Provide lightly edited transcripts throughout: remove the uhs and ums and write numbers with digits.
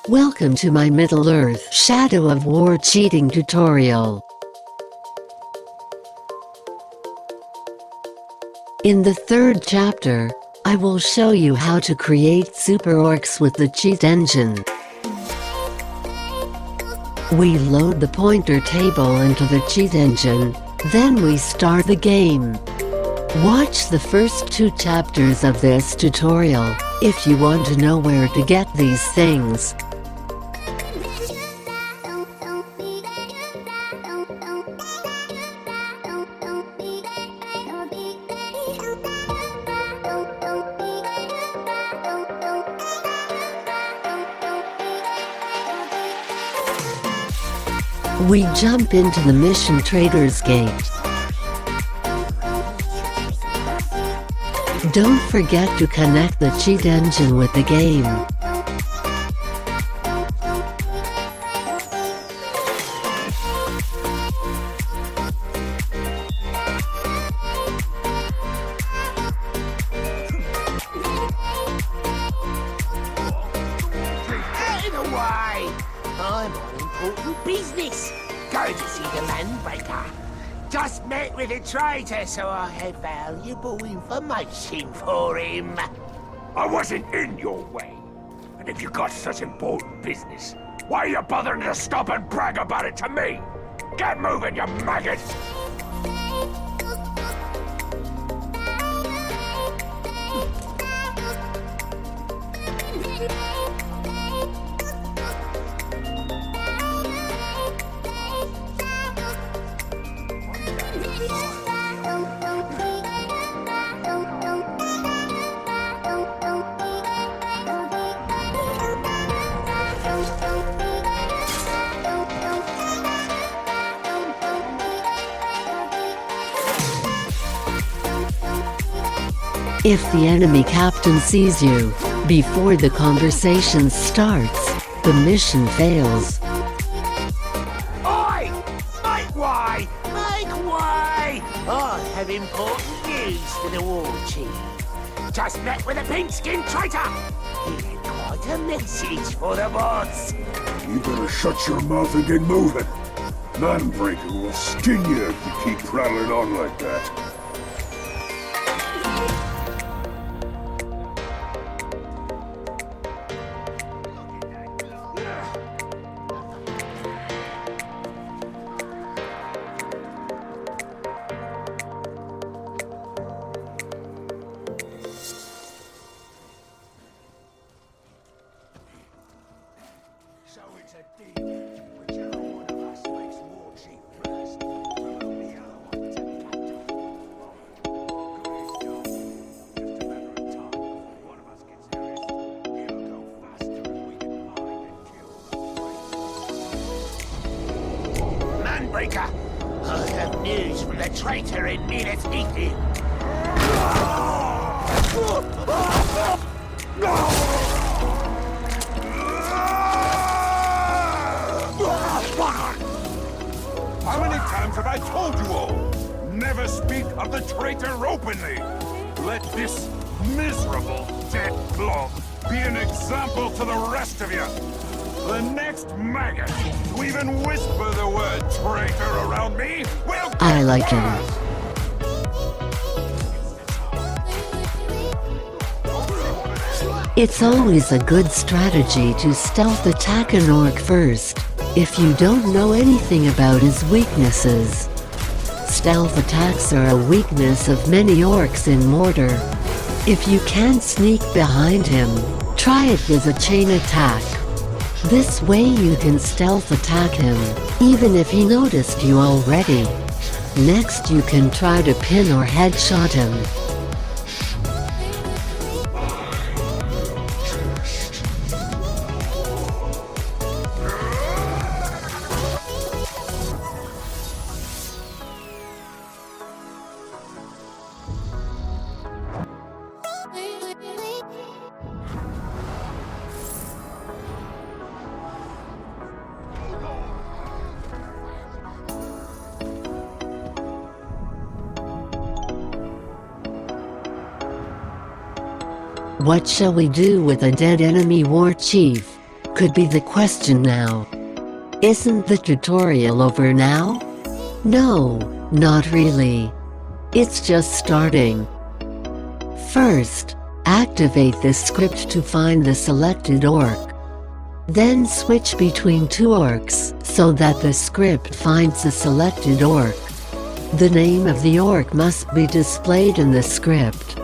Welcome to my Middle-earth Shadow of War cheating tutorial. In the third chapter, I will show you how to create Super-Orcs with the cheat engine. We load the pointer table into the cheat engine, then we start the game. Watch the first 2 chapters of this tutorial, if you want to know where to get these things. We jump into the Mission Trader's Gate. Don't forget to connect the cheat engine with the game. Out of the way! I'm on important business. Go to see the Landbreaker. Just met with a traitor, so I have valuable information for him. I wasn't in your way. And if you got such important business, why are you bothering to stop and brag about it to me? Get moving, you maggot! If the enemy captain sees you before the conversation starts, the mission fails. Oi! Make way! Make way! I have important news for the war chief. Just met with a pink-skinned traitor. He had quite a message for the boss. You better shut your mouth and get moving. Landbreaker will skin you if you keep prattling on like that. So it's a deal. Whichever one of us makes war chief first, promote the other one to captain. Good job. Just a matter of time before one of us gets serious. It'll go faster if we can find and kill the traitor. Landbreaker! I have news from the traitor in Minas Ithil. How many times have I told you all? Never speak of the traitor openly. Let this miserable dead blob be an example to the rest of you. The next maggot to even whisper the word traitor around me will... I like him. It's always a good strategy to stealth attack an orc first, if you don't know anything about his weaknesses. Stealth attacks are a weakness of many orcs in Mortar. If you can't sneak behind him, try it with a chain attack. This way you can stealth attack him, even if he noticed you already. Next you can try to pin or headshot him. What shall we do with a dead enemy war chief? could be the question now. Isn't the tutorial over now? No, not really. It's just starting. First, activate the script to find the selected orc. Then switch between two orcs so that the script finds the selected orc. The name of the orc must be displayed in the script.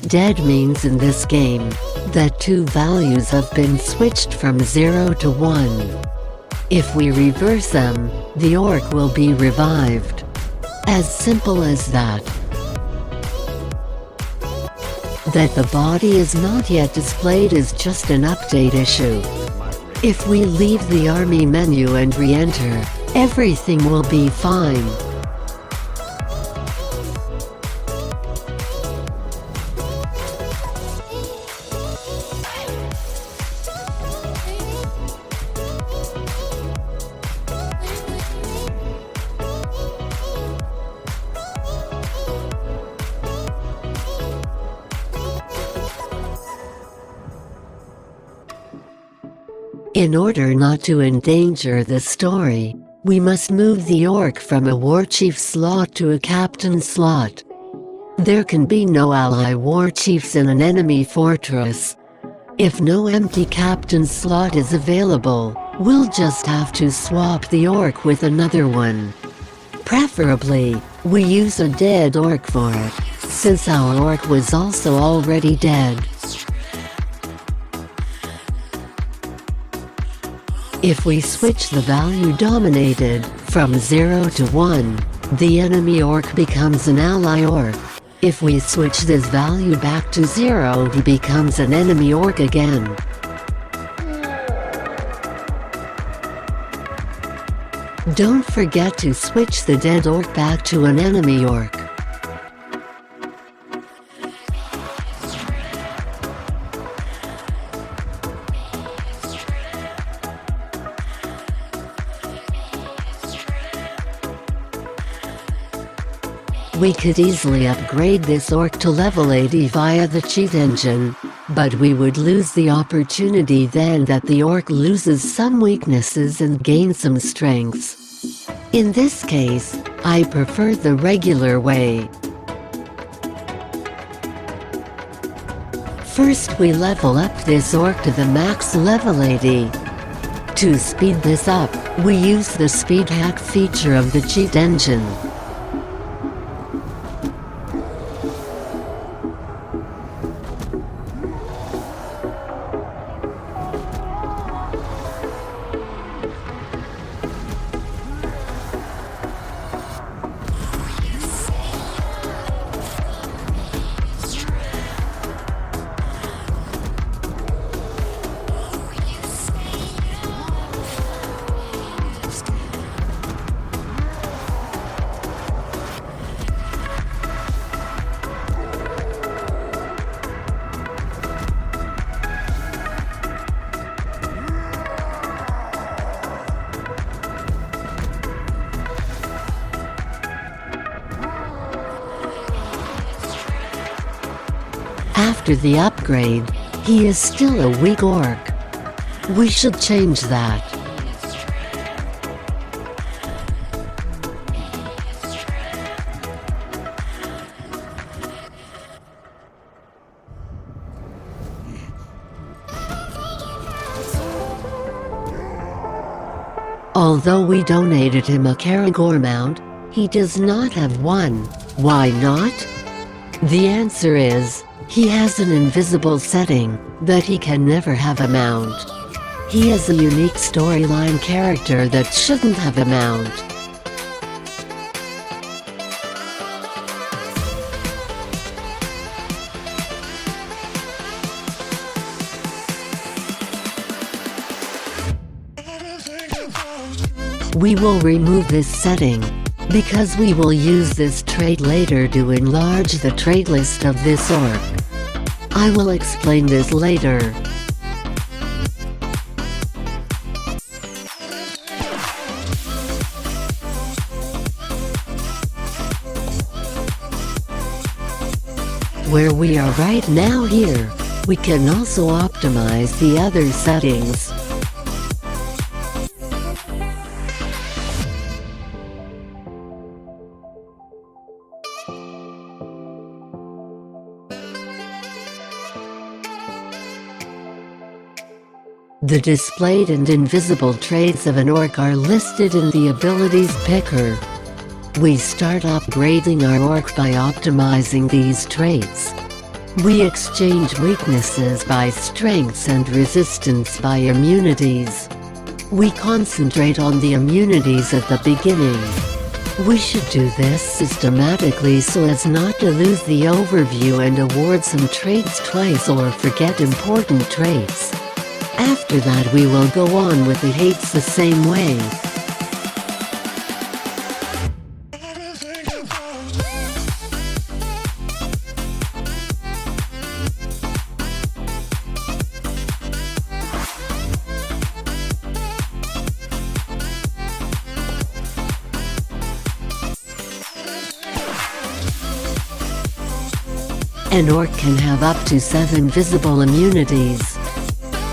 Dead means in this game that two values have been switched from 0 to 1. If we reverse them, the orc will be revived. As simple as that. That the body is not yet displayed is just an update issue. If we leave the army menu and re-enter, everything will be fine. In order not to endanger the story, we must move the orc from a warchief slot to a captain slot. There can be no ally warchiefs in an enemy fortress. If no empty captain slot is available, we'll just have to swap the orc with another one. Preferably, we use a dead orc for it, since our orc was also already dead. If we switch the value dominated from 0 to 1, the enemy orc becomes an ally orc. If we switch this value back to 0, he becomes an enemy orc again. Don't forget to switch the dead orc back to an enemy orc. We could easily upgrade this orc to level 80 via the cheat engine, but we would lose the opportunity then that the orc loses some weaknesses and gains some strengths. In this case, I prefer the regular way. First we level up this orc to the max level 80. To speed this up, we use the speed hack feature of the cheat engine. After the upgrade, he is still a weak orc. We should change that. Although we donated him a Caragor mount, he does not have one. Why not? The answer is, he has an invisible setting, that he can never have a mount. He is a unique storyline character that shouldn't have a mount. We will remove this setting, because we will use this trait later to enlarge the trait list of this orc. I will explain this later. Where we are right now here, we can also optimize the other settings. The displayed and invisible traits of an orc are listed in the abilities picker. We start upgrading our orc by optimizing these traits. We exchange weaknesses by strengths and resistance by immunities. We concentrate on the immunities at the beginning. We should do this systematically so as not to lose the overview and award some traits twice or forget important traits. After that we will go on with the hates the same way. An orc can have up to 7 visible immunities.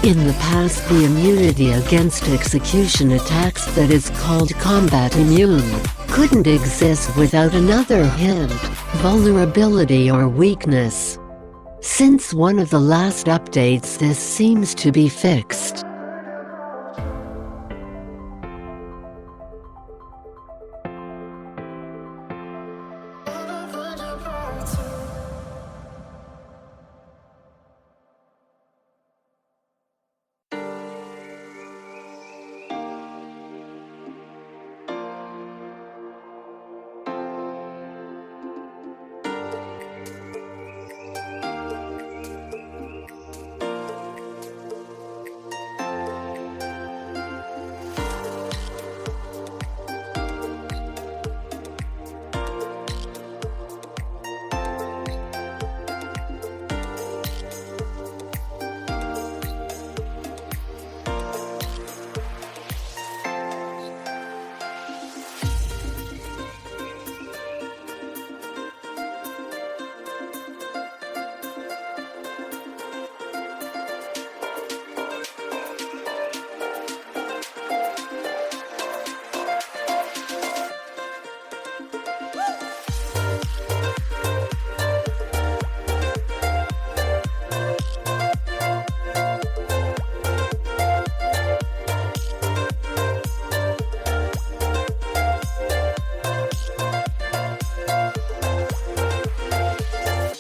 In the past, the immunity against execution attacks that is called combat immune couldn't exist without another hint, vulnerability or weakness. Since one of the last updates, this seems to be fixed.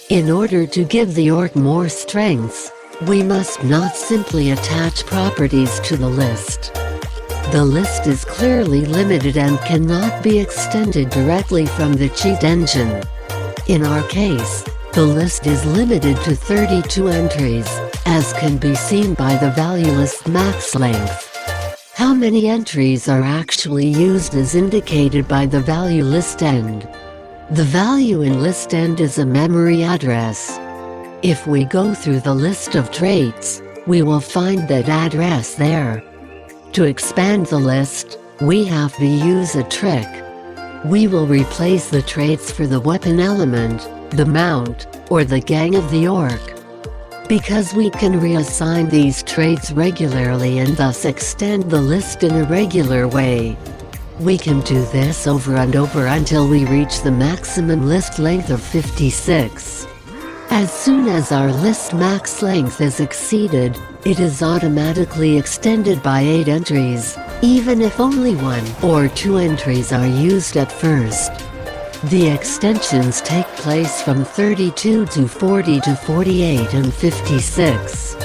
In order to give the orc more strengths, we must not simply attach properties to the list. The list is clearly limited and cannot be extended directly from the cheat engine. In our case, the list is limited to 32 entries, as can be seen by the value list max length. How many entries are actually used is indicated by the value list end. The value in list end is a memory address. If we go through the list of traits, we will find that address there. To expand the list, we have to use a trick. We will replace the traits for the weapon element, the mount, or the gang of the orc. Because we can reassign these traits regularly and thus extend the list in a regular way. We can do this over and over until we reach the maximum list length of 56. As soon as our list max length is exceeded, it is automatically extended by 8 entries, even if only 1 or 2 entries are used at first. The extensions take place from 32 to 40 to 48 and 56.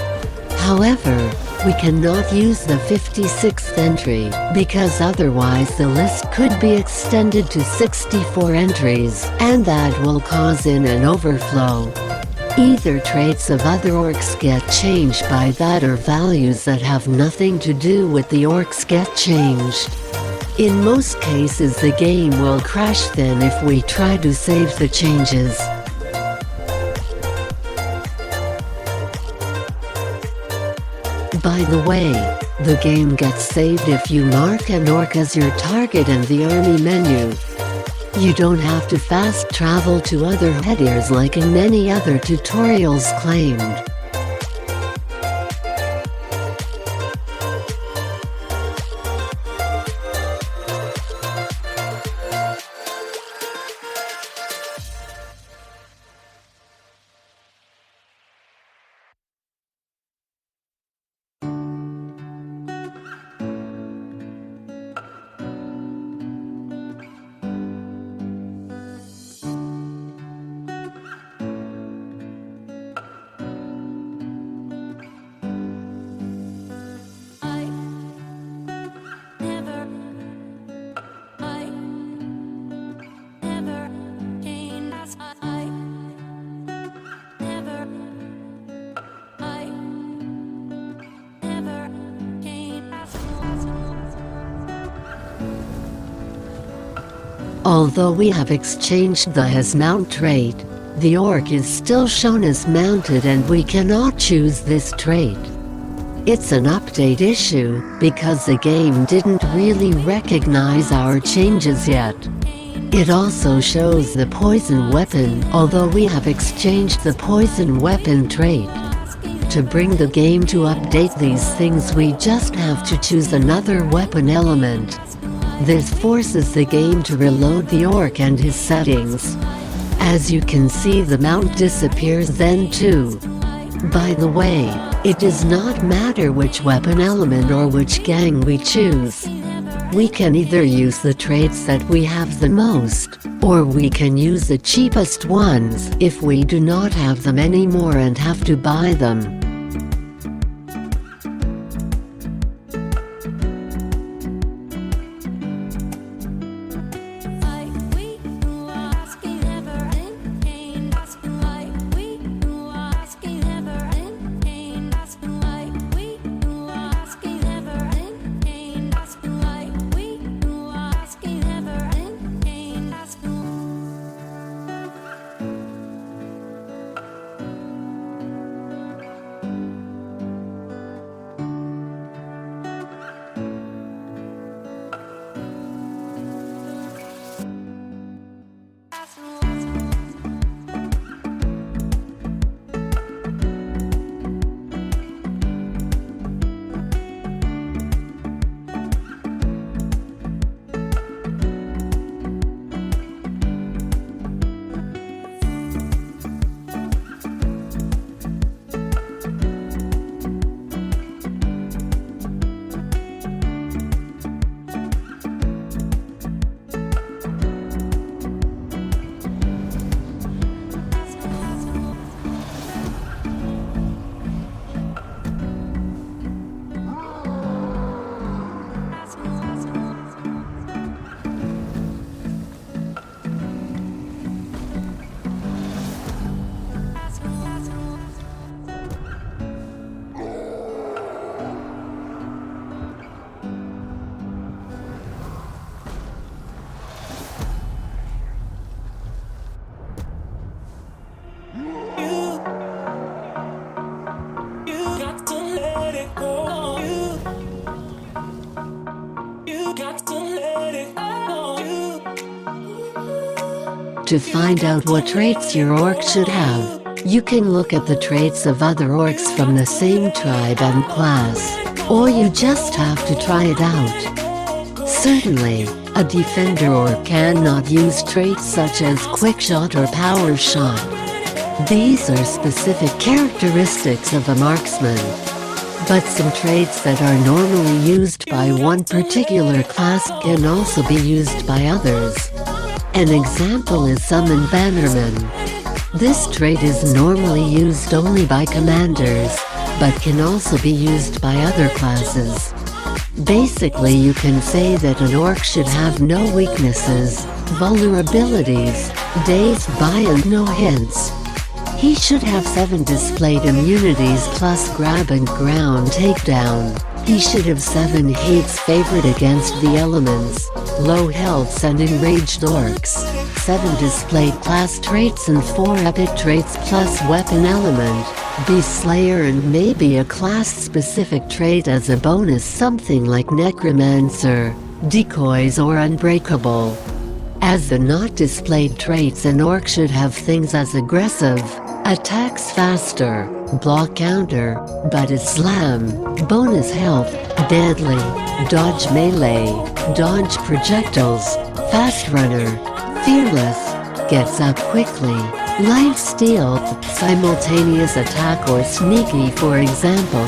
However, we cannot use the 56th entry, because otherwise the list could be extended to 64 entries, and that will cause an overflow. Either traits of other orcs get changed by that or values that have nothing to do with the orcs get changed. In most cases the game will crash then if we try to save the changes. By the way, the game gets saved if you mark an orc as your target in the army menu. You don't have to fast travel to other headers like in many other tutorials claimed. Although we have exchanged the has mount trait, the orc is still shown as mounted and we cannot choose this trait. It's an update issue, because the game didn't really recognize our changes yet. It also shows the poison weapon, although we have exchanged the poison weapon trait. To bring the game to update these things, we just have to choose another weapon element. This forces the game to reload the orc and his settings. As you can see, the mount disappears then too. By the way, it does not matter which weapon element or which gang we choose. We can either use the traits that we have the most, or we can use the cheapest ones if we do not have them anymore and have to buy them. To find out what traits your orc should have, you can look at the traits of other orcs from the same tribe and class, or you just have to try it out. Certainly, a defender orc cannot use traits such as quick shot or power shot. These are specific characteristics of a marksman. But some traits that are normally used by one particular class can also be used by others. An example is Summon Bannerman. This trait is normally used only by commanders, but can also be used by other classes. Basically, you can say that an orc should have no weaknesses, vulnerabilities, dazed by and no hints. He should have 7 displayed immunities plus grab and ground takedown. He should have 7 hates favored against the elements, low healths and enraged orcs, 7 displayed class traits and 4 epic traits plus weapon element, beast slayer and maybe a class-specific trait as a bonus, something like necromancer, decoys or unbreakable. As the not displayed traits in orc should have things as aggressive, attacks faster, block counter, butt slam, bonus health, deadly, dodge melee, dodge projectiles, fast runner, fearless, gets up quickly, life steal, simultaneous attack or sneaky for example.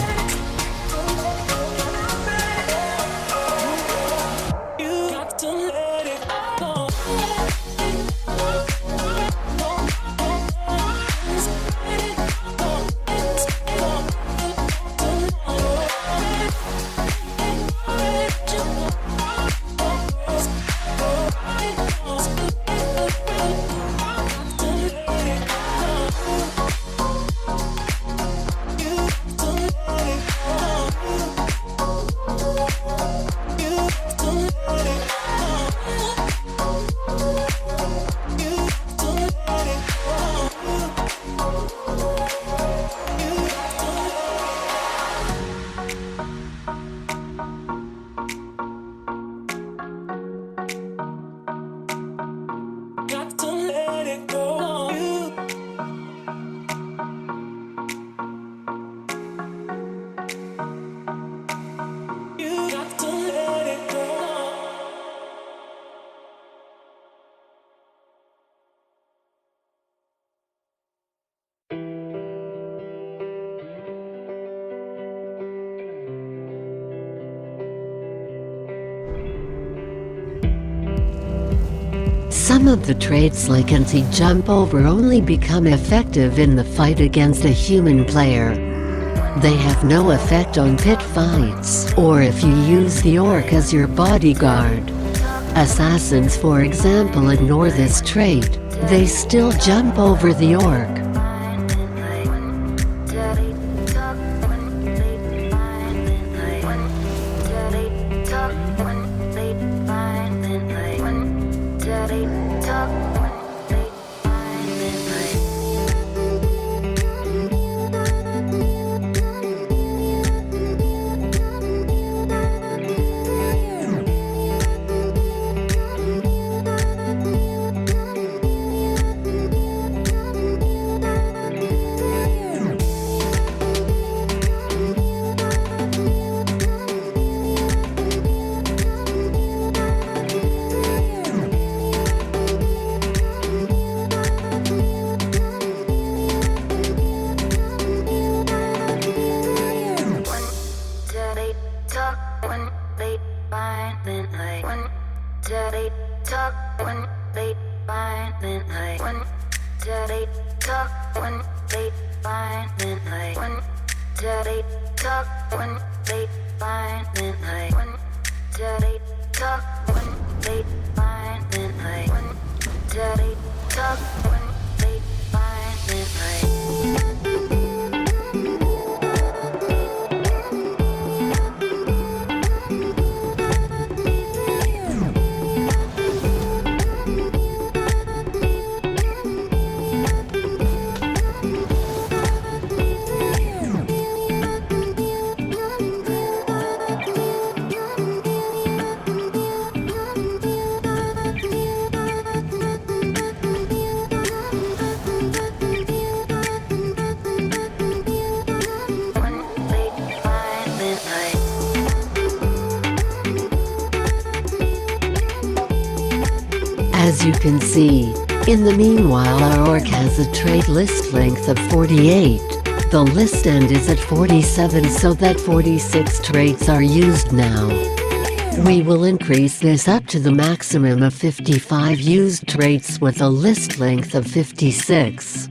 Some of the traits like anti-jump over only become effective in the fight against a human player. They have no effect on pit fights, or if you use the orc as your bodyguard. Assassins, for example, ignore this trait, they still jump over the orc. As you can see, in the meanwhile our orc has a trait list length of 48. The list end is at 47, so that 46 traits are used now. We will increase this up to the maximum of 55 used traits with a list length of 56.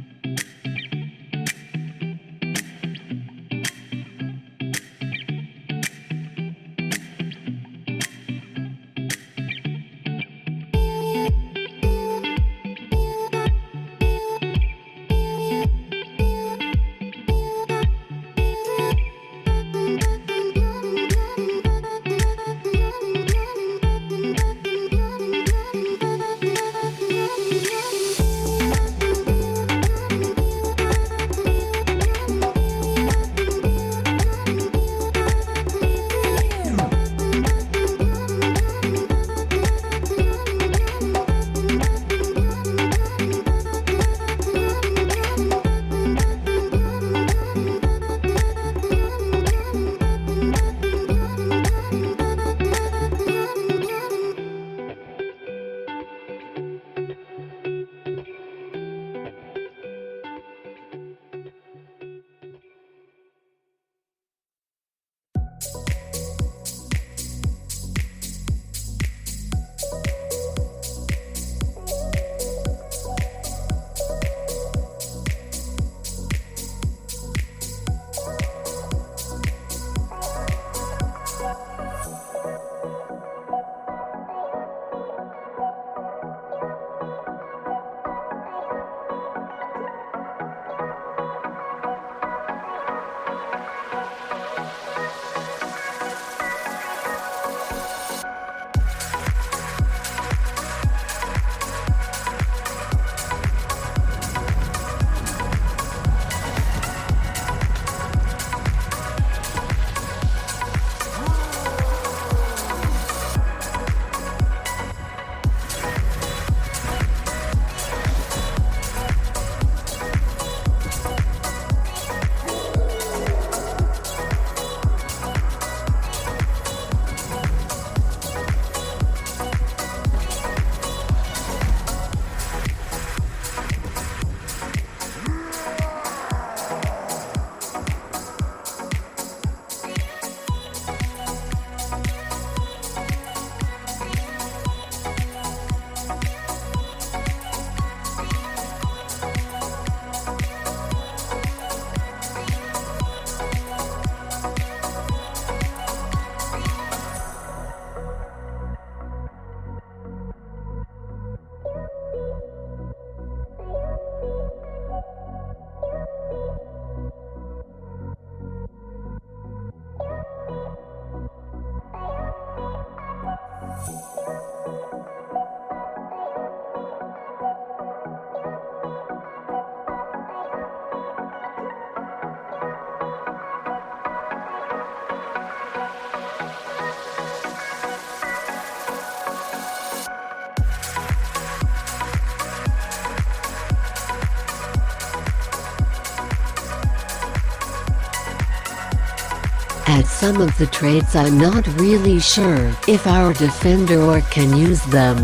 At some of the traits I'm not really sure if our defender orc can use them.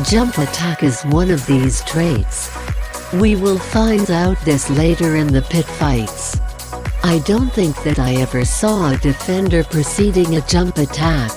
Jump attack is one of these traits. We will find out this later in the pit fights. I don't think that I ever saw a defender preceding a jump attack.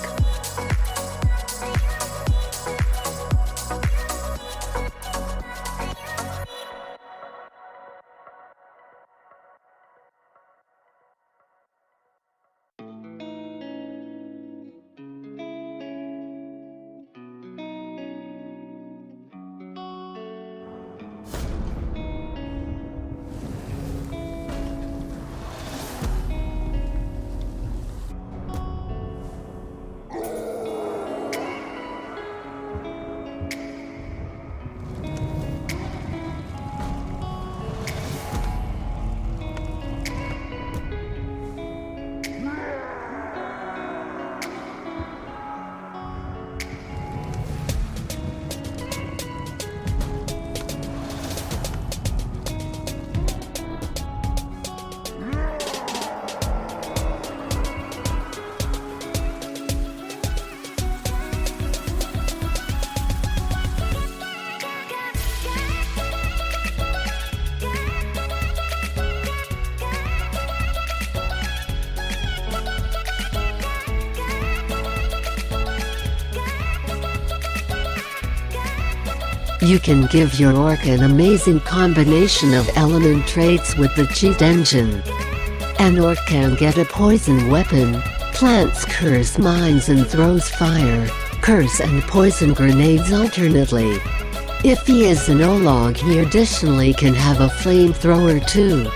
You can give your orc an amazing combination of element traits with the cheat engine. An orc can get a poison weapon, plants curse mines and throws fire, curse and poison grenades alternately. If he is an olog, he additionally can have a flamethrower too.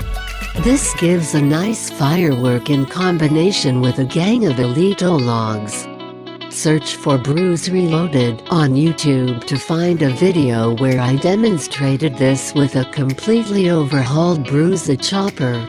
This gives a nice firework in combination with a gang of elite ologs. Search for Bruise Reloaded on YouTube to find a video where I demonstrated this with a completely overhauled Bruise the Chopper.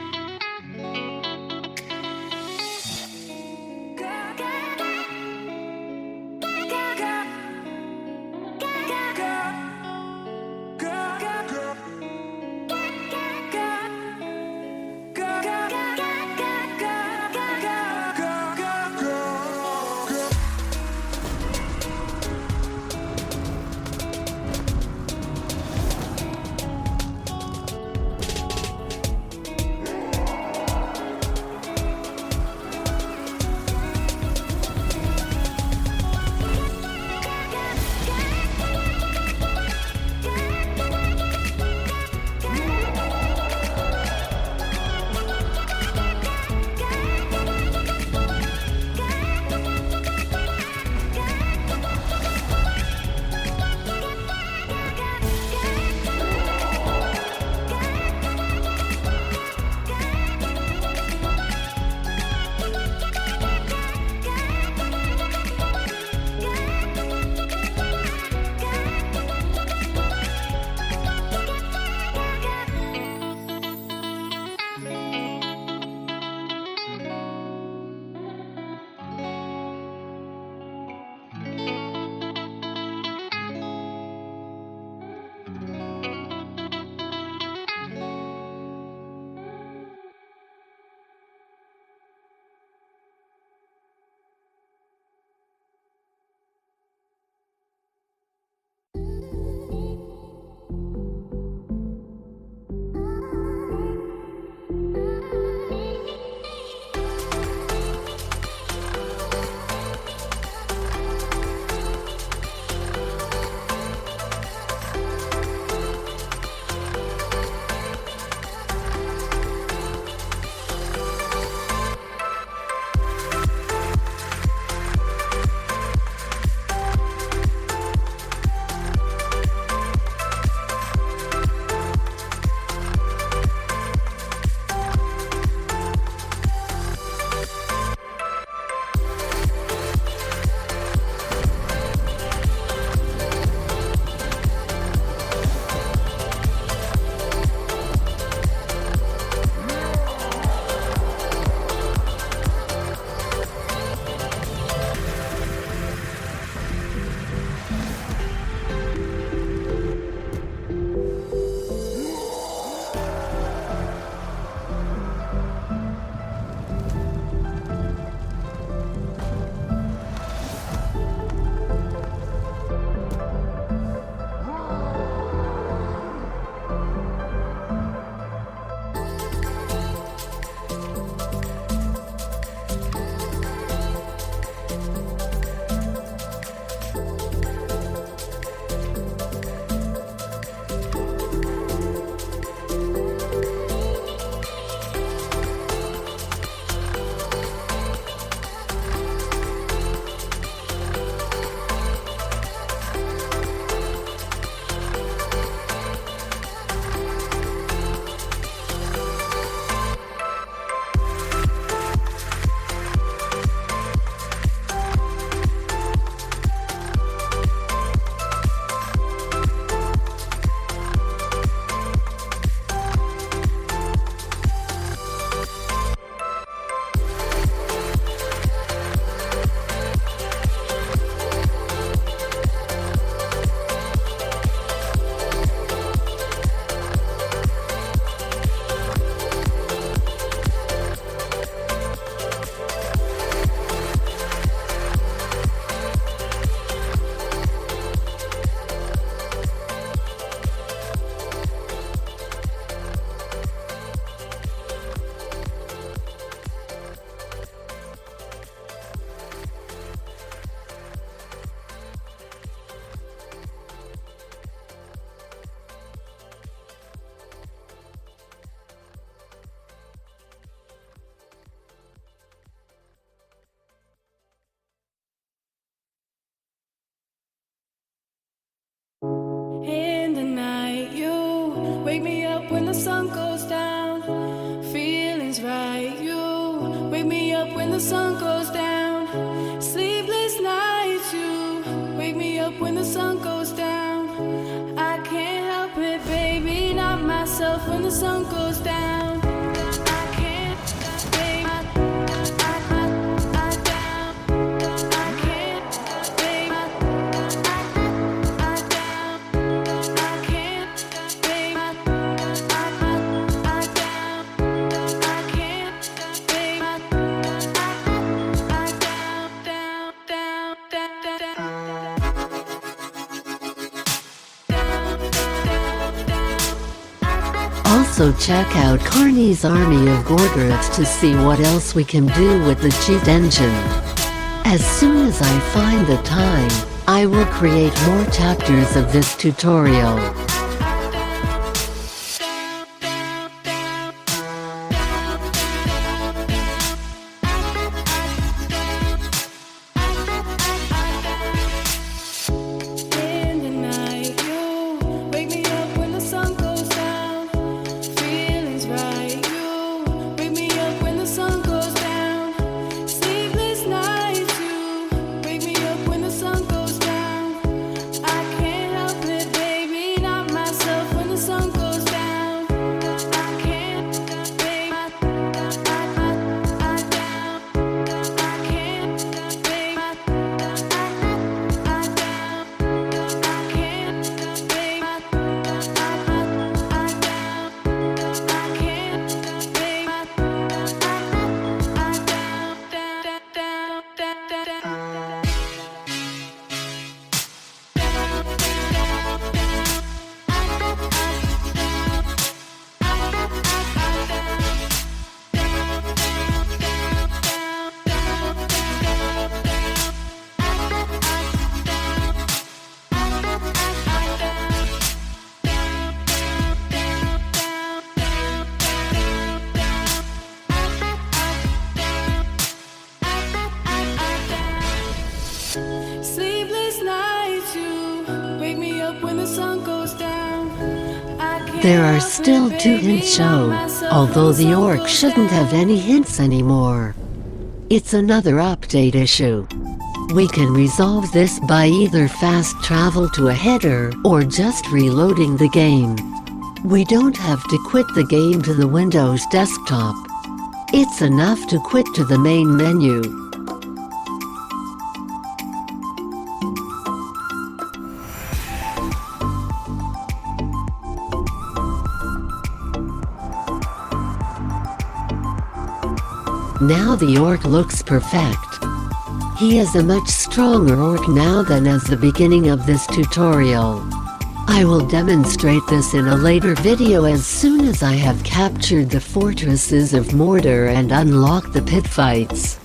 sun goes down. Sleepless nights, you wake me up when the sun goes down. I can't help it, baby, not myself when the sun goes down. I can't, baby, I down. I can't, baby, I down. I can't, baby, I down. I can't, baby, I Also check out Carni's army of Gorgoroths to see what else we can do with the cheat engine. As soon as I find the time, I will create more chapters of this tutorial. In the night, you wake me up when the sun goes down. Feelings right, you wake me up when the sun goes down. Sleepless nights, you wake me up when the sun goes down. I can't help it, baby, not myself when the sun goes down. I can't, baby, I down. I can't, baby, I down. I can't, baby, I down. I can't, baby, I Sleepless nights, you wake me up when the sun goes down. There are still 2 hints shown, although the orc shouldn't have any hints anymore. It's another update issue. We can resolve this by either fast travel to a header or just reloading the game. We don't have to quit the game to the Windows desktop. It's enough to quit to the main menu. Now the orc looks perfect. He is a much stronger orc now than at the beginning of this tutorial. I will demonstrate this in a later video as soon as I have captured the fortresses of Mordor and unlocked the pit fights.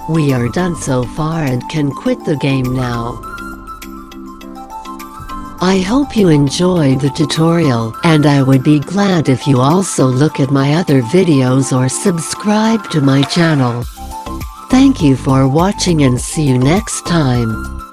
We are done so far and can quit the game now. I hope you enjoyed the tutorial, and I would be glad if you also look at my other videos or subscribe to my channel. Thank you for watching and see you next time.